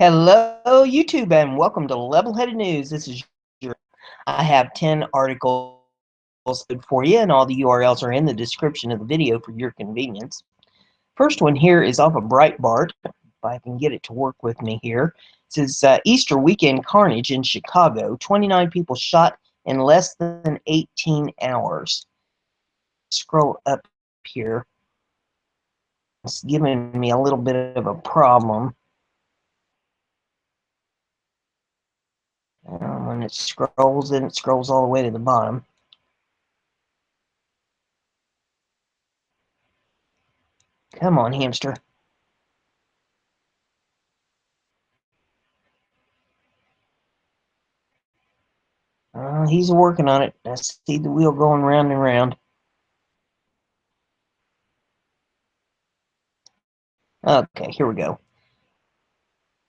Hello, YouTube, and welcome to Level-Headed News. I have 10 articles for you, and all the URLs are in the description of the video for your convenience. First one here is off of Breitbart, if I can get it to work with me here. It says, Easter weekend carnage in Chicago, 29 people shot in less than 18 hours. Scroll up here. It's giving me a little bit of a problem. When it scrolls, then it scrolls all the way to the bottom. Come on, hamster. He's working on it. I see the wheel going round and round. Okay, here we go.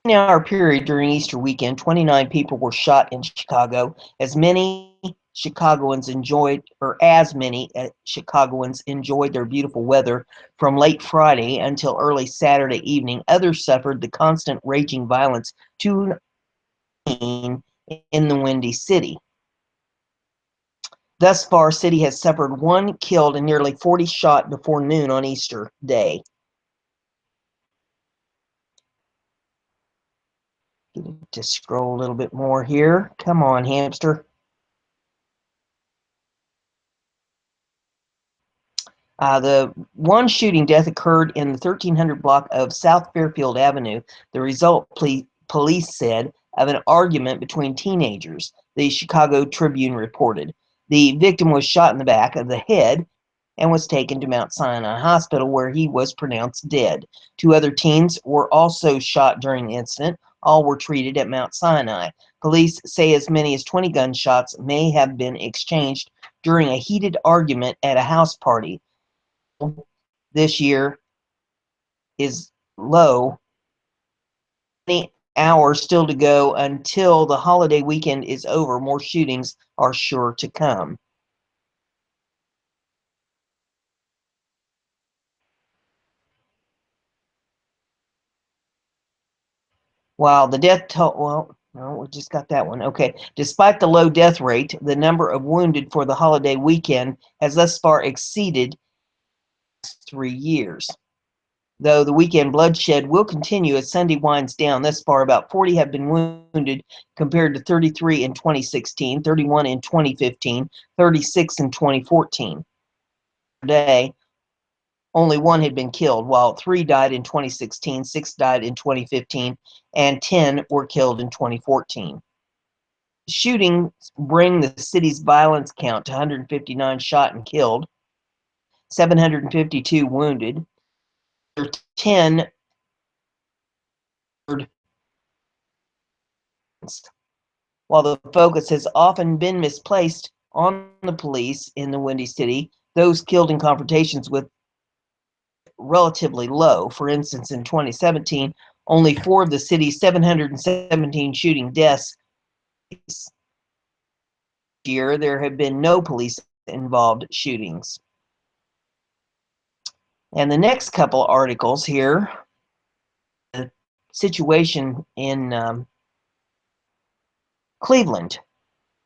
In an hour period during Easter weekend, 29 people were shot in Chicago. As many Chicagoans enjoyed their beautiful weather from late Friday until early Saturday evening. Others suffered the constant raging violence in the Windy City. Thus far, city has suffered 1 killed and nearly 40 shot before noon on Easter Day. Get it to scroll a little bit more here. Come on, hamster. The one shooting death occurred in the 1300 block of South Fairfield Avenue. The result, police said, of an argument between teenagers, the Chicago Tribune reported. The victim was shot in the back of the head and was taken to Mount Sinai Hospital, where he was pronounced dead. 2 other teens were also shot during the incident. All were treated at Mount Sinai. Police say as many as 20 gunshots may have been exchanged during a heated argument at a house party. This year is low. Many hours still to go until the holiday weekend is over. More shootings are sure to come. While the death toll, well, no, we just got that one. Okay. Despite the low death rate, the number of wounded for the holiday weekend has thus far exceeded 3 years. Though the weekend bloodshed will continue as Sunday winds down. Thus far, about 40 have been wounded compared to 33 in 2016, 31 in 2015, 36 in 2014. Today, only 1 had been killed, while 3 died in 2016, 6 died in 2015, and 10 were killed in 2014. Shootings bring the city's violence count to 159 shot and killed, 752 wounded. There are 10 while the focus has often been misplaced on the police in the Windy City, those killed in confrontations with relatively low. For instance, in 2017, only 4 of the city's 717 shooting deaths. This year, there have been no police-involved shootings. And the next couple articles here, the situation in Cleveland.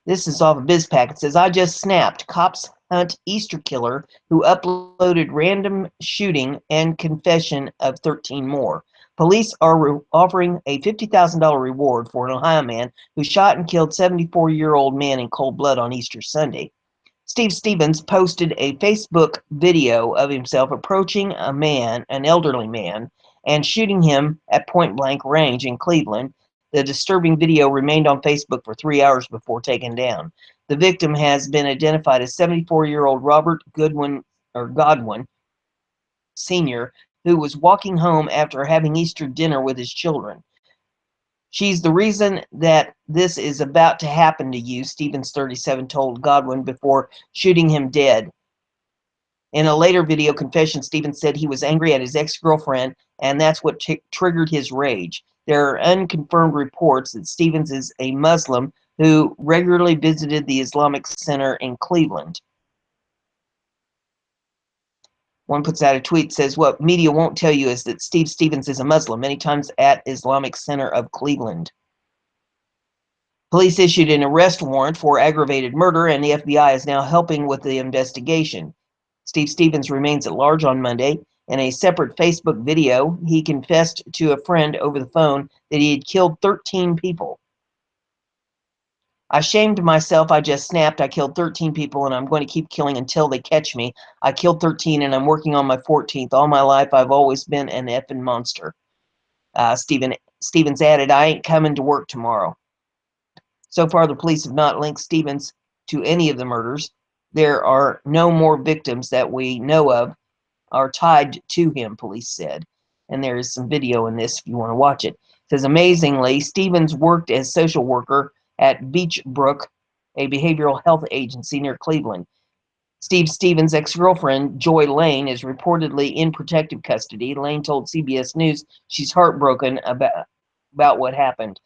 This is off of BizPack. It says, I just snapped. Cops hunt Easter killer who uploaded random shooting and confession of 13 more. Police are offering a $50,000 reward for an Ohio man who shot and killed 74-year-old man in cold blood on Easter Sunday. Steve Stevens posted a Facebook video of himself approaching an elderly man, and shooting him at point-blank range in Cleveland. The disturbing video remained on Facebook for 3 hours before taken down. The victim has been identified as 74-year-old Robert Godwin Sr., who was walking home after having Easter dinner with his children. She's the reason that this is about to happen to you, Stevens, 37, told Godwin before shooting him dead. In a later video confession, Stevens said he was angry at his ex-girlfriend, and that's what triggered his rage. There are unconfirmed reports that Stevens is a Muslim who regularly visited the Islamic Center in Cleveland. One puts out a tweet, says, "What media won't tell you is that Steve Stevens is a Muslim, many times at Islamic Center of Cleveland." Police issued an arrest warrant for aggravated murder, and the FBI is now helping with the investigation. Steve Stevens remains at large on Monday. In a separate Facebook video, he confessed to a friend over the phone that he had killed 13 people. "I shamed myself. I just snapped. I killed 13 people, and I'm going to keep killing until they catch me. I killed 13, and I'm working on my 14th. All my life, I've always been an effing monster." Stevens added, "I ain't coming to work tomorrow." So far, the police have not linked Stevens to any of the murders. There are no more victims that we know of are tied to him, police said. And there is some video in this if you want to watch it. It says, amazingly, Stevens worked as social worker at Beachbrook, a behavioral health agency near Cleveland. Steve Stevens' ex-girlfriend, Joy Lane, is reportedly in protective custody. Lane told CBS News she's heartbroken about what happened.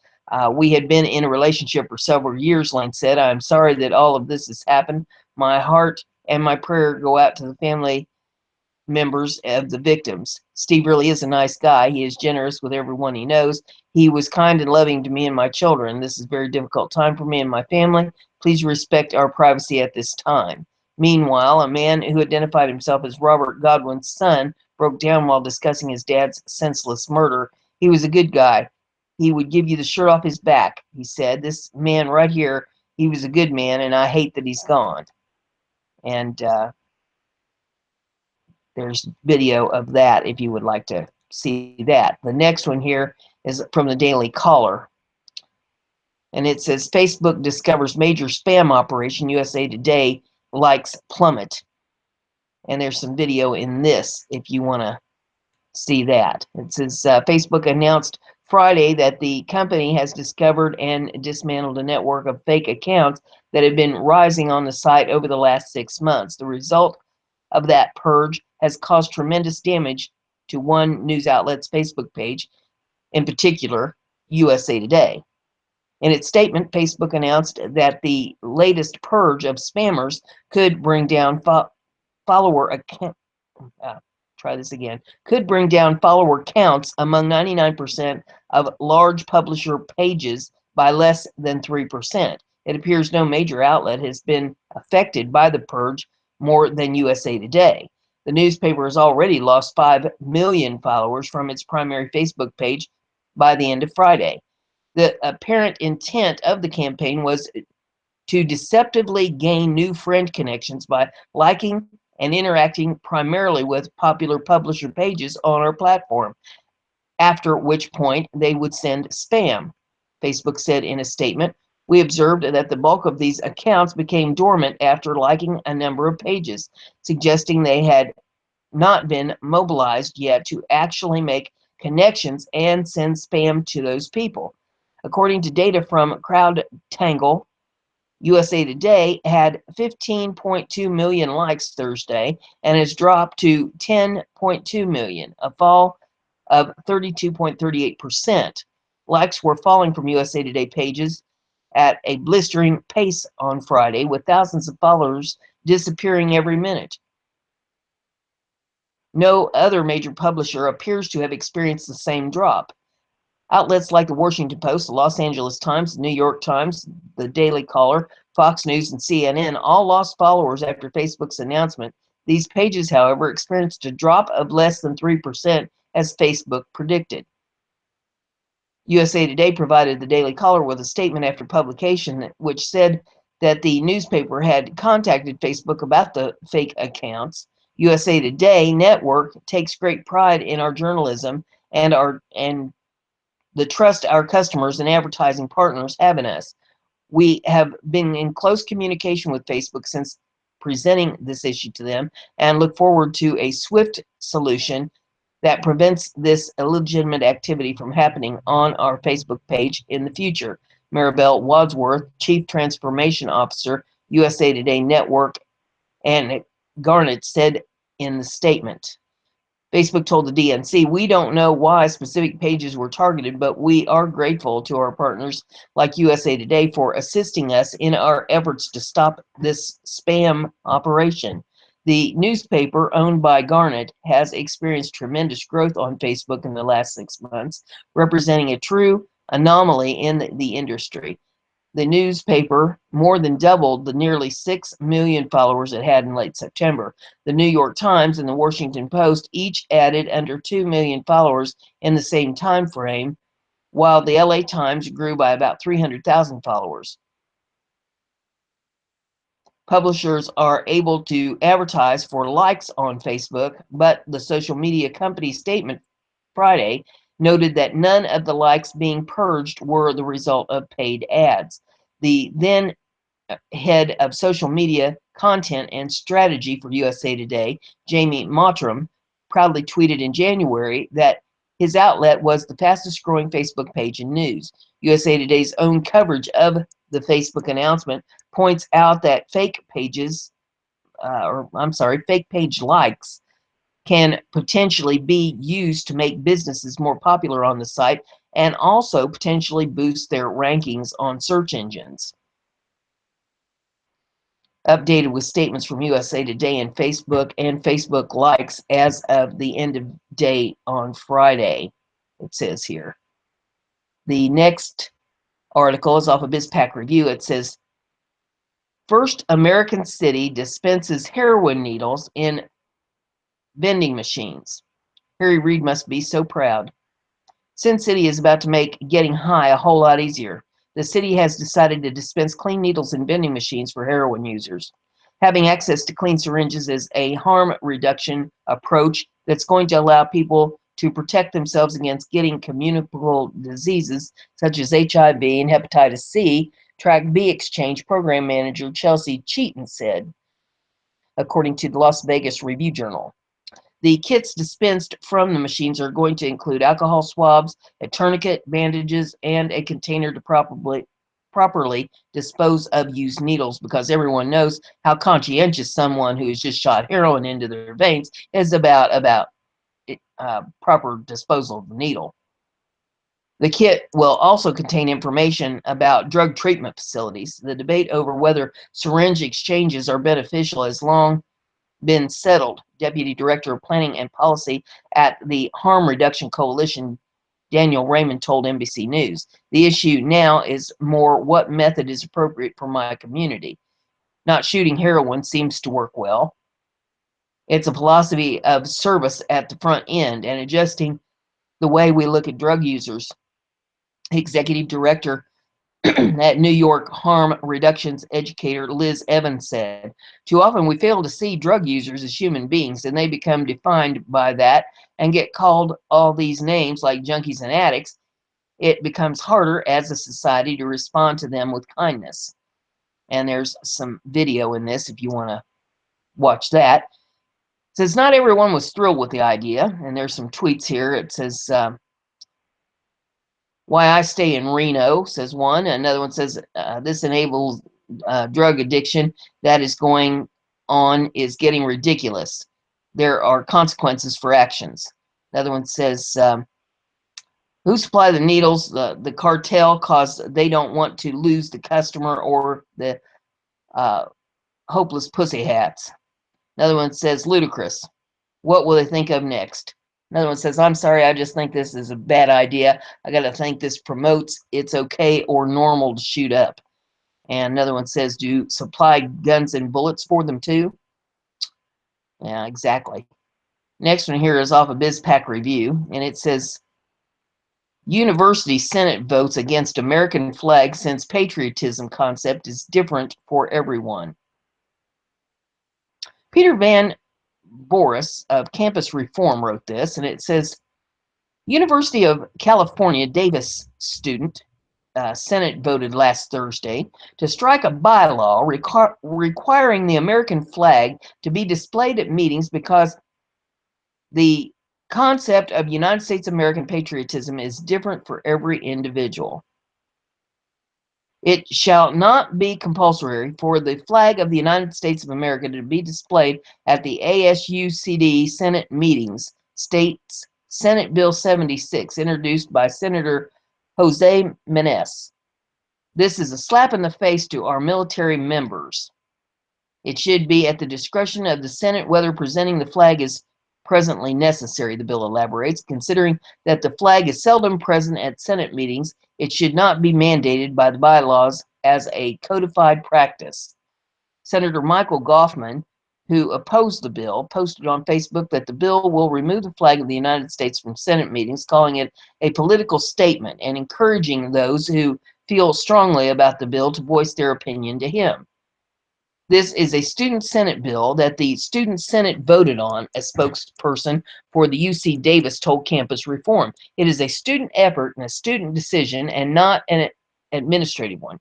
"We had been in a relationship for several years," Lane said. "I'm sorry that all of this has happened. My heart and my prayer go out to the family members of the victims. Steve really is a nice guy. He is generous with everyone he knows. He was kind and loving to me and my children. This is a very difficult time for me and my family. Please respect our privacy at this time." Meanwhile, a man who identified himself as Robert Godwin's son broke down while discussing his dad's senseless murder. "He was a good guy. He would give you the shirt off his back," he said. "This man right here, he was a good man, and I hate that he's gone." And there's video of that if you would like to see that. The next one here is from the Daily Caller. And it says, Facebook discovers major spam operation. USA Today likes plummet. And there's some video in this if you want to see that. It says, Facebook announced Friday that the company has discovered and dismantled a network of fake accounts that had been rising on the site over the last 6 months. The result of that purge has caused tremendous damage to one news outlet's Facebook page, in particular, USA Today. In its statement, Facebook announced that the latest purge of spammers could bring down follower account. Try this again. Could bring down follower counts among 99% of large publisher pages by less than 3%. It appears no major outlet has been affected by the purge more than USA Today. The newspaper has already lost 5 million followers from its primary Facebook page by the end of Friday. The apparent intent of the campaign was to deceptively gain new friend connections by liking and interacting primarily with popular publisher pages on our platform, after which point they would send spam. Facebook said in a statement, "We observed that the bulk of these accounts became dormant after liking a number of pages, suggesting they had not been mobilized yet to actually make connections and send spam to those people." According to data from CrowdTangle, USA Today had 15.2 million likes Thursday and has dropped to 10.2 million, a fall of 32.38%. Likes were falling from USA Today pages at a blistering pace on Friday, with thousands of followers disappearing every minute. No other major publisher appears to have experienced the same drop. Outlets like the Washington Post, the Los Angeles Times, the New York Times, the Daily Caller, Fox News, and CNN all lost followers after Facebook's announcement. These pages, however, experienced a drop of less than 3%, as Facebook predicted. USA Today provided the Daily Caller with a statement after publication, which said that the newspaper had contacted Facebook about the fake accounts. USA Today Network takes great pride in our journalism and the trust our customers and advertising partners have in us. We have been in close communication with Facebook since presenting this issue to them and look forward to a swift solution that prevents this illegitimate activity from happening on our Facebook page in the future. Maribel Wadsworth, Chief Transformation Officer, USA Today Network, and Garnett said in the statement. Facebook told the DNC, "We don't know why specific pages were targeted, but we are grateful to our partners like USA Today for assisting us in our efforts to stop this spam operation." The newspaper, owned by Garnet, has experienced tremendous growth on Facebook in the last 6 months, representing a true anomaly in the industry. The newspaper more than doubled the nearly 6 million followers it had in late September. The New York Times and the Washington Post each added under 2 million followers in the same time frame, while the LA Times grew by about 300,000 followers. Publishers are able to advertise for likes on Facebook, but the social media company's statement Friday noted that none of the likes being purged were the result of paid ads. The then head of social media content and strategy for USA Today, Jamie Mottram, proudly tweeted in January that his outlet was the fastest growing Facebook page in news. USA Today's own coverage of the Facebook announcement points out that fake page likes can potentially be used to make businesses more popular on the site and also potentially boost their rankings on search engines. Updated with statements from USA Today and Facebook likes as of the end of day on Friday, it says here. The next article is off of BizPac Review. It says, first American city dispenses heroin needles in vending machines. Harry Reid must be so proud. Sin City is about to make getting high a whole lot easier. The city has decided to dispense clean needles in vending machines for heroin users. Having access to clean syringes is a harm reduction approach that's going to allow people to protect themselves against getting communicable diseases such as HIV and hepatitis C, Track B Exchange program manager Chelsea Cheaton said, according to the Las Vegas Review Journal. The kits dispensed from the machines are going to include alcohol swabs, a tourniquet, bandages, and a container to properly dispose of used needles, because everyone knows how conscientious someone who has just shot heroin into their veins is about proper disposal of the needle. The kit will also contain information about drug treatment facilities. The debate over whether syringe exchanges are beneficial has long been settled. Deputy Director of Planning and Policy at the Harm Reduction Coalition, Daniel Raymond, told NBC News. The issue now is more what method is appropriate for my community. Not shooting heroin seems to work well. It's a philosophy of service at the front end and adjusting the way we look at drug users. Executive Director at New York harm reductions educator Liz Evans said, too often we fail to see drug users as human beings, and they become defined by that and get called all these names like junkies and addicts. It becomes harder as a society to respond to them with kindness. And there's some video in this if you want to watch that. It says not everyone was thrilled with the idea, and there's some tweets here. It says, why I stay in Reno, says one. Another one says, this enables drug addiction that is going on is getting ridiculous. There are consequences for actions. Another one says, who supply the needles? The cartel, cause they don't want to lose the customer or the hopeless pussy hats. Another one says, ludicrous. What will they think of next? Another one says, I'm sorry, I just think this is a bad idea. I got to think this promotes it's okay or normal to shoot up. And another one says, do supply guns and bullets for them too? Yeah, exactly. Next one here is off of BizPac Review, and it says, University Senate votes against American flag since patriotism concept is different for everyone. Peter Van Boris of Campus Reform wrote this, and it says, University of California Davis student Senate voted last Thursday to strike a bylaw requiring the American flag to be displayed at meetings because the concept of United States American patriotism is different for every individual. It shall not be compulsory for the flag of the United States of America to be displayed at the ASUCD Senate meetings, states Senate Bill 76, introduced by Senator Jose Menes. This is a slap in the face to our military members. It should be at the discretion of the Senate whether presenting the flag is presently necessary, the bill elaborates. Considering that the flag is seldom present at Senate meetings, it should not be mandated by the bylaws as a codified practice. Senator Michael Goffman, who opposed the bill, posted on Facebook that the bill will remove the flag of the United States from Senate meetings, calling it a political statement and encouraging those who feel strongly about the bill to voice their opinion to him. This is a student Senate bill that the student Senate voted on, a spokesperson for the UC Davis told Campus Reform. It is a student effort and a student decision and not an administrative one.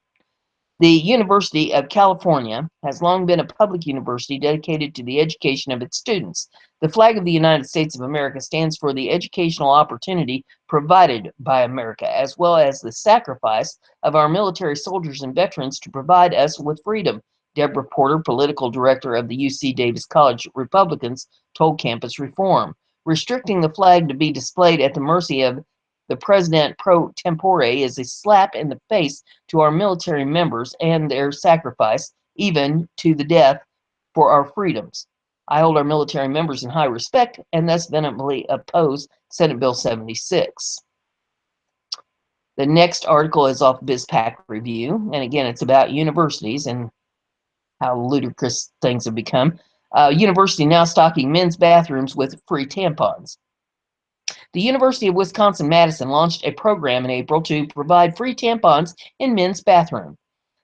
The University of California has long been a public university dedicated to the education of its students. The flag of the United States of America stands for the educational opportunity provided by America, as well as the sacrifice of our military soldiers and veterans to provide us with freedom. Deborah Porter, political director of the UC Davis College Republicans, told Campus Reform. Restricting the flag to be displayed at the mercy of the president pro tempore is a slap in the face to our military members and their sacrifice, even to the death, for our freedoms. I hold our military members in high respect and thus vehemently oppose Senate Bill 76. The next article is off BizPac Review, and again, it's about universities and how ludicrous things have become. University now stocking men's bathrooms with free tampons. The University of Wisconsin-Madison launched a program in April to provide free tampons in men's bathrooms.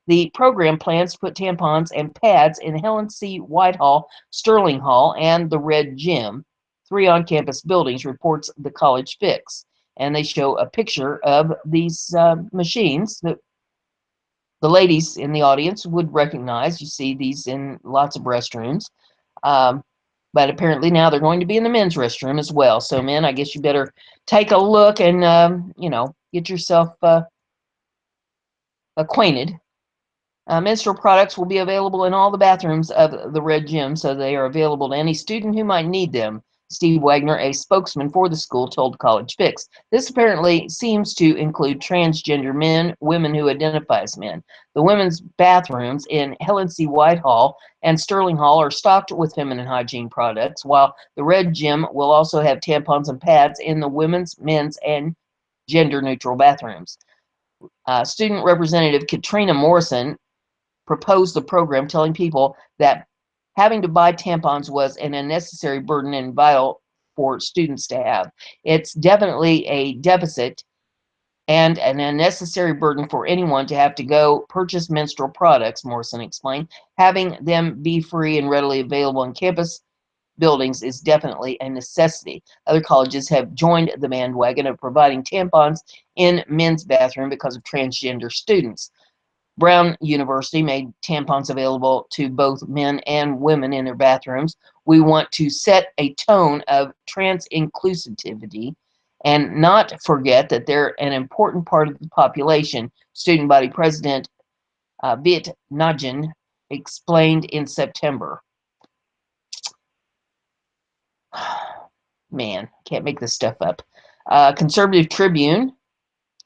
The program plans to put tampons and pads in Helen C. Whitehall, Sterling Hall, and the Red Gym, 3 on-campus buildings, reports the College Fix. And they show a picture of these machines that the ladies in the audience would recognize. You see these in lots of restrooms. But apparently now they're going to be in the men's restroom as well. So, men, I guess you better take a look and, get yourself acquainted. Menstrual products will be available in all the bathrooms of the Red Gym, so they are available to any student who might need them. Steve Wagner, a spokesman for the school, told College Fix. This apparently seems to include transgender men, women who identify as men. The women's bathrooms in Helen C. Whitehall and Sterling Hall are stocked with feminine hygiene products, while the Red Gym will also have tampons and pads in the women's, men's, and gender-neutral bathrooms. Student Representative Katrina Morrison proposed the program, telling people that having to buy tampons was an unnecessary burden and vital for students to have. It's definitely a deficit and an unnecessary burden for anyone to have to go purchase menstrual products, Morrison explained. Having them be free and readily available on campus buildings is definitely a necessity. Other colleges have joined the bandwagon of providing tampons in men's bathroom because of transgender students. Brown University made tampons available to both men and women in their bathrooms. We want to set a tone of trans inclusivity and not forget that they're an important part of the population, student body president Bit Najin explained in September. Man, can't make this stuff up. Conservative Tribune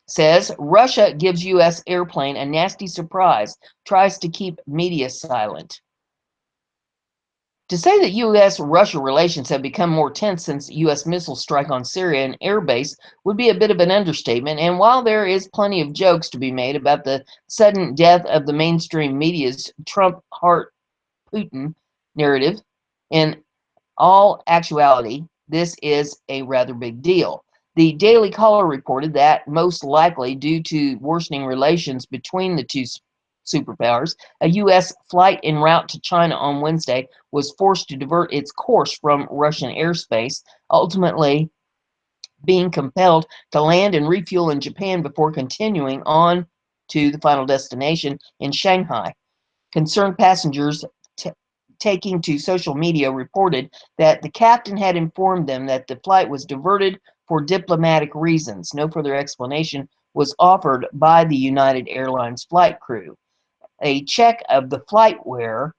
says Russia gives U.S. airplane a nasty surprise, tries to keep media silent. To say that U.S.-Russia relations have become more tense since U.S. missile strike on Syria and airbase would be a bit of an understatement, and while there is plenty of jokes to be made about the sudden death of the mainstream media's Trump heart Putin narrative, in all actuality, this is a rather big deal. The Daily Caller reported that, most likely due to worsening relations between the two superpowers, a U.S. flight en route to China on Wednesday was forced to divert its course from Russian airspace, ultimately being compelled to land and refuel in Japan before continuing on to the final destination in Shanghai. Concerned passengers taking to social media reported that the captain had informed them that the flight was diverted for diplomatic reasons. No further explanation was offered by the United Airlines flight crew. A check of the FlightWare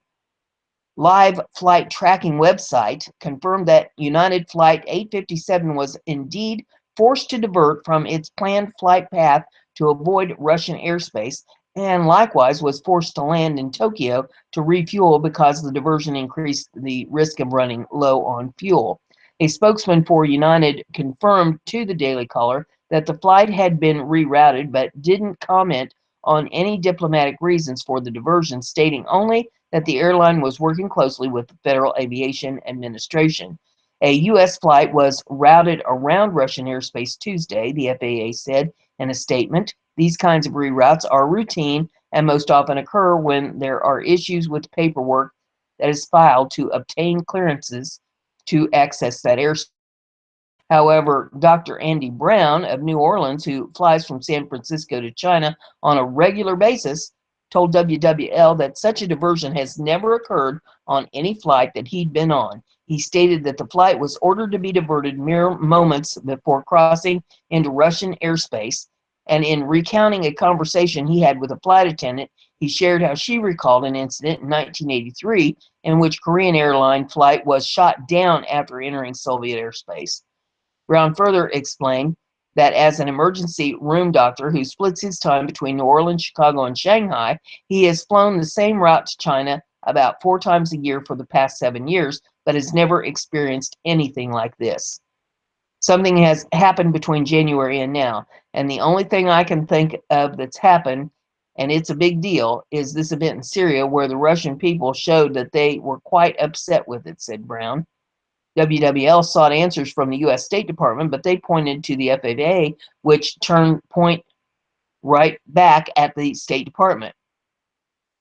live flight tracking website confirmed that United Flight 857 was indeed forced to divert from its planned flight path to avoid Russian airspace and likewise was forced to land in Tokyo to refuel because the diversion increased the risk of running low on fuel. A spokesman for United confirmed to the Daily Caller that the flight had been rerouted but didn't comment on any diplomatic reasons for the diversion, stating only that the airline was working closely with the Federal Aviation Administration. A U.S. flight was routed around Russian airspace Tuesday, the FAA said in a statement. These kinds of reroutes are routine and most often occur when there are issues with paperwork that is filed to obtain clearances to access that airspace. However, Dr. Andy Brown of New Orleans, who flies from San Francisco to China on a regular basis, told WWL that such a diversion has never occurred on any flight that he'd been on. He stated that the flight was ordered to be diverted mere moments before crossing into Russian airspace, and in recounting a conversation he had with a flight attendant, he shared how she recalled an incident in 1983 in which Korean airline flight was shot down after entering Soviet airspace. Brown further explained that as an emergency room doctor who splits his time between New Orleans, Chicago, and Shanghai, he has flown the same route to China about 4 times a year for the past 7 years, but has never experienced anything like this. Something has happened between January and now, and the only thing I can think of that's happened, and it's a big deal, is this event in Syria where the Russian people showed that they were quite upset with it, said Brown. WWL sought answers from the U.S. State Department, but they pointed to the FAA, which turned point right back at the State Department.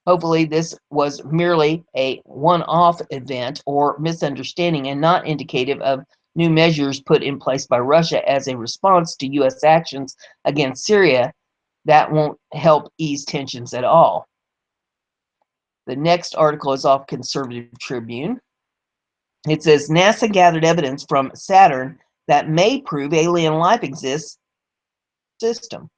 Hopefully, this was merely a one-off event or misunderstanding and not indicative of new measures put in place by Russia as a response to U.S. actions against Syria. That won't help ease tensions at all. The next article is off Conservative Tribune. It says NASA gathered evidence from Saturn that may prove alien life exists in the system.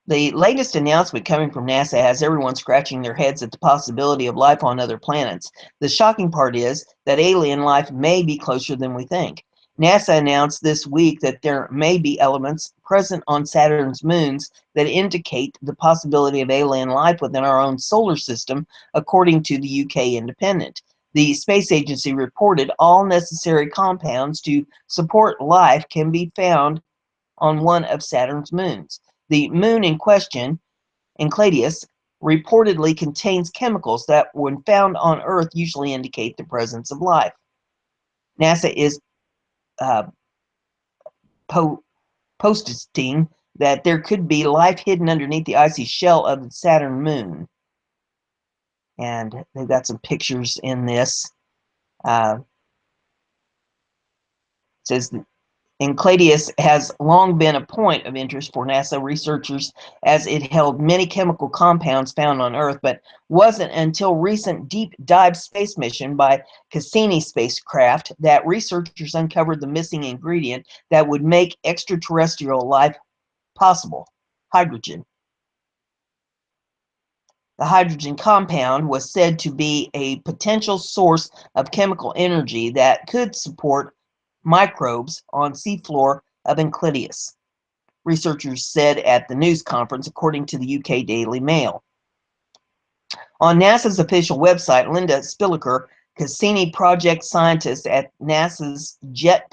The latest announcement coming from NASA has everyone scratching their heads at the possibility of life on other planets. The shocking part is that alien life may be closer than we think. NASA announced this week that there may be elements present on Saturn's moons that indicate the possibility of alien life within our own solar system, according to the UK Independent. The space agency reported all necessary compounds to support life can be found on one of Saturn's moons. The moon in question, Enceladus, reportedly contains chemicals that, when found on Earth, usually indicate the presence of life. NASA is posting that there could be life hidden underneath the icy shell of the Saturn moon. And they've got some pictures in this. It says Enceladus has long been a point of interest for NASA researchers as it held many chemical compounds found on Earth, but wasn't until recent deep dive space mission by Cassini spacecraft that researchers uncovered the missing ingredient that would make extraterrestrial life possible: hydrogen. The hydrogen compound was said to be a potential source of chemical energy that could support microbes on seafloor of Enceladus, researchers said at the news conference, according to the UK Daily Mail. On NASA's official website, Linda Spilliker, Cassini project scientist at NASA's Jet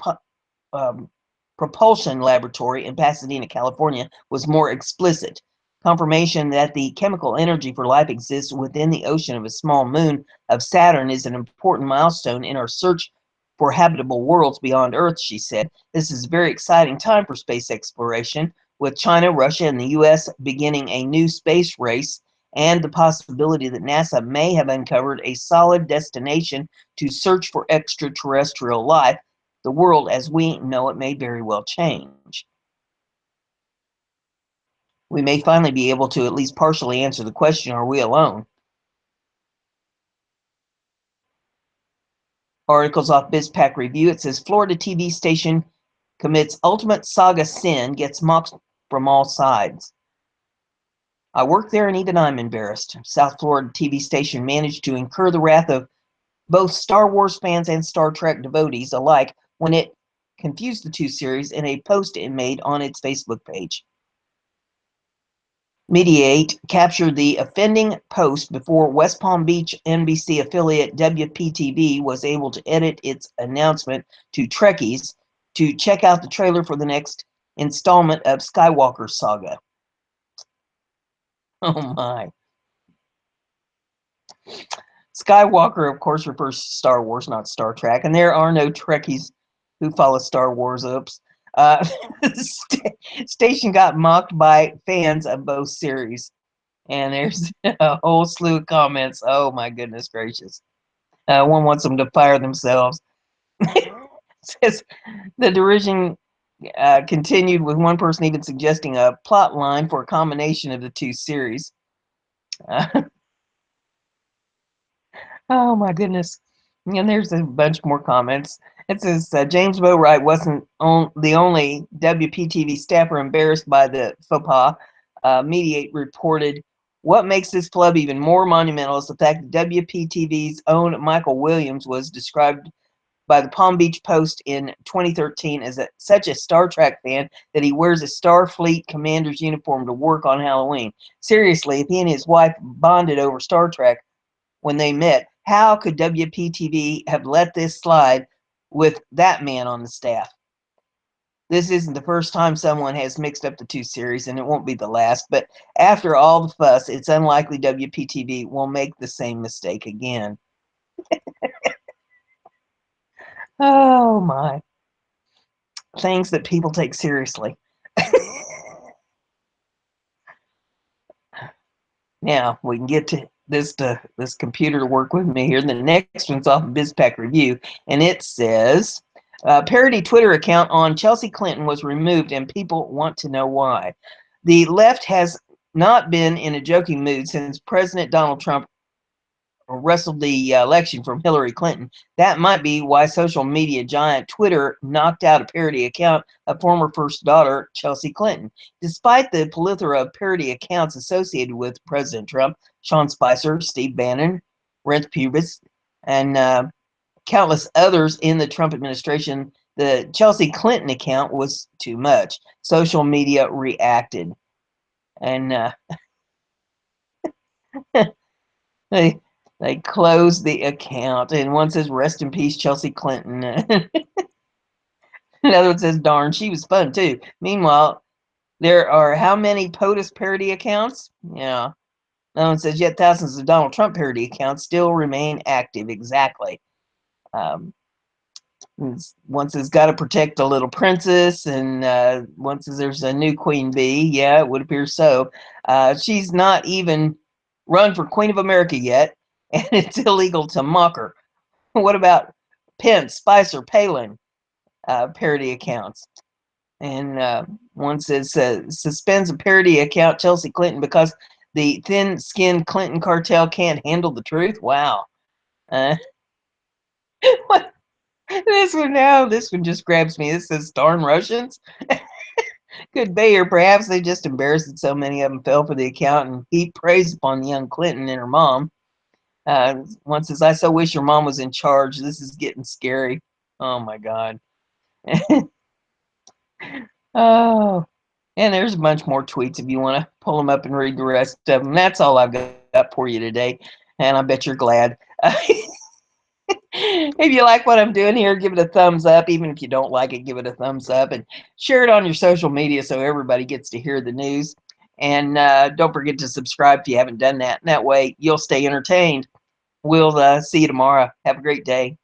Propulsion Laboratory in Pasadena, California, was more explicit. Confirmation that the chemical energy for life exists within the ocean of a small moon of Saturn is an important milestone in our search for habitable worlds beyond Earth, she said. This is a very exciting time for space exploration, with China, Russia, and the U.S. beginning a new space race, and the possibility that NASA may have uncovered a solid destination to search for extraterrestrial life. The world as we know it may very well change. We may finally be able to at least partially answer the question, are we alone? Articles off BizPac Review. It says Florida TV station commits ultimate saga sin, gets mocked from all sides. I work there and even I'm embarrassed. South Florida TV station managed to incur the wrath of both Star Wars fans and Star Trek devotees alike when it confused the two series in a post it made on its Facebook page. Mediate captured the offending post before West Palm Beach NBC affiliate WPTV was able to edit its announcement to Trekkies to check out the trailer for the next installment of Skywalker Saga. Oh my. Skywalker, of course, refers to Star Wars, not Star Trek, and there are no Trekkies who follow Star Wars. Oops. The station got mocked by fans of both series, and there's a whole slew of comments. Oh my goodness gracious! One wants them to fire themselves. Says the derision continued, with one person even suggesting a plot line for a combination of the two series. Oh my goodness. And there's a bunch more comments. It says James Boatwright wasn't the only WPTV staffer embarrassed by the faux pas. Mediate reported, what makes this flub even more monumental is the fact that WPTV's own Michael Williams was described by the Palm Beach Post in 2013 as such a Star Trek fan that he wears a Starfleet commander's uniform to work on Halloween. Seriously, if he and his wife bonded over Star Trek when they met, how could WPTV have let this slide with that man on the staff? This isn't the first time someone has mixed up the two series, and it won't be the last, but after all the fuss, it's unlikely WPTV will make the same mistake again. Oh my. Things that people take seriously. Now we can get to this computer to work with me here. The next one's off of BizPack Review, and it says parody Twitter account on Chelsea Clinton was removed, and people want to know why. The left has not been in a joking mood since President Donald Trump wrestled the election from Hillary Clinton. That might be why social media giant Twitter knocked out a parody account of former first daughter Chelsea Clinton. Despite the plethora of parody accounts associated with President Trump, Sean Spicer, Steve Bannon, Reince Priebus, and countless others in the Trump administration, the Chelsea Clinton account was too much. Social media reacted, and they closed the account, and one says, "Rest in peace, Chelsea Clinton." Another one says, "Darn, she was fun too." Meanwhile, there are how many POTUS parody accounts? Yeah. Another one says, "Yet thousands of Donald Trump parody accounts still remain active." Exactly. Um, one says, "Got to protect the little princess," and one says, "There's a new queen bee." Yeah, it would appear so. She's not even run for Queen of America yet, and it's illegal to mock her. What about Pence, Spicer, Palin parody accounts? And one says, suspends a parody account Chelsea Clinton because the thin-skinned Clinton cartel can't handle the truth. Wow. Uh, what? This one just grabs me. This says, "Darn Russians." Could be, or perhaps they just embarrassed that so many of them fell for the account and heaped praise upon young Clinton and her mom. One says, "I so wish your mom was in charge. This is getting scary." Oh my God. Oh, and there's a bunch more tweets if you want to pull them up and read the rest of them. That's all I've got for you today, and I bet you're glad. If you like what I'm doing here, give it a thumbs up. Even if you don't like it, give it a thumbs up and share it on your social media so everybody gets to hear the news. And don't forget to subscribe if you haven't done that. And that way you'll stay entertained. We'll see you tomorrow. Have a great day.